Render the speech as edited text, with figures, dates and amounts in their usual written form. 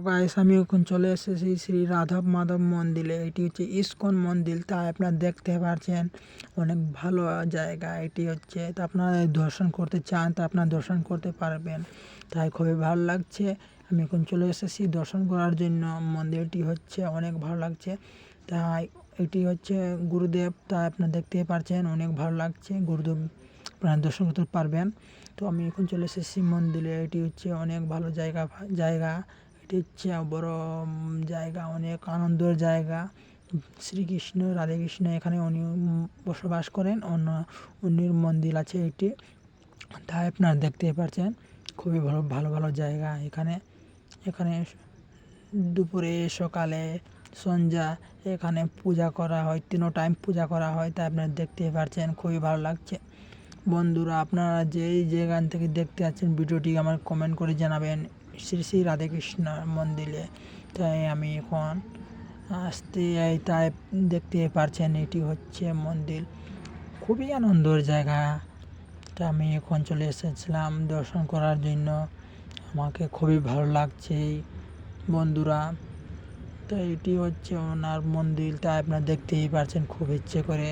Guys আমি এখন চলে এসেছি শ্রী রাধব মাধব মন্দিরে। এটি হচ্ছে ইস্কন মন্দির, তাই আপনারা দেখতে পাচ্ছেন অনেক ভালো জায়গা এটি হচ্ছে। তা আপনারা দর্শন করতে চান তা আপনারা দর্শন করতে পারবেন, তাই খুবই ভালো লাগছে। আমি এখন চলে এসেছি দর্শন করার জন্য। মন্দিরটি হচ্ছে অনেক ভালো লাগছে, তাই এটি হচ্ছে গুরুদেব, তাই আপনারা দেখতে পাচ্ছেন অনেক ভালো লাগছে। গুরুদেব আপনারা দর্শন করতে পারবেন। তো আমি এখন চলে এসেছি মন্দিরে। এটি হচ্ছে অনেক ভালো জায়গা এটি হচ্ছে বড় জায়গা, অনেক আনন্দের জায়গা। শ্রীকৃষ্ণ রাধাকৃষ্ণ এখানে উনি বসবাস করেন, উনির মন্দির আছে এটি, তাই আপনারা দেখতে পাচ্ছেন। খুবই ভালো ভালো জায়গা এখানে। এখানে দুপুরে, সকালে, সন্ধ্যা এখানে পূজা করা হয়, 3 টাইম পূজা করা হয়, তাই আপনারা দেখতে পাচ্ছেন। খুবই ভালো লাগছে। বন্ধুরা, আপনারা যেই যেখান থেকে দেখতে পাচ্ছেন ভিডিওটি আমার কমেন্ট করে জানাবেন শ্রী শ্রী রাধাকৃষ্ণ মন্দিরে। তাই আমি এখন আসতে তাই দেখতে পাচ্ছেন এটি হচ্ছে মন্দির, খুবই আনন্দের জায়গা। তা আমি এখন চলে এসেছিলাম দর্শন করার জন্য। আমাকে খুবই ভালো লাগছে বন্ধুরা। তো এটি হচ্ছে ওনার মন্দির, তাই আপনারা দেখতেই পাচ্ছেন খুব ইচ্ছে করে।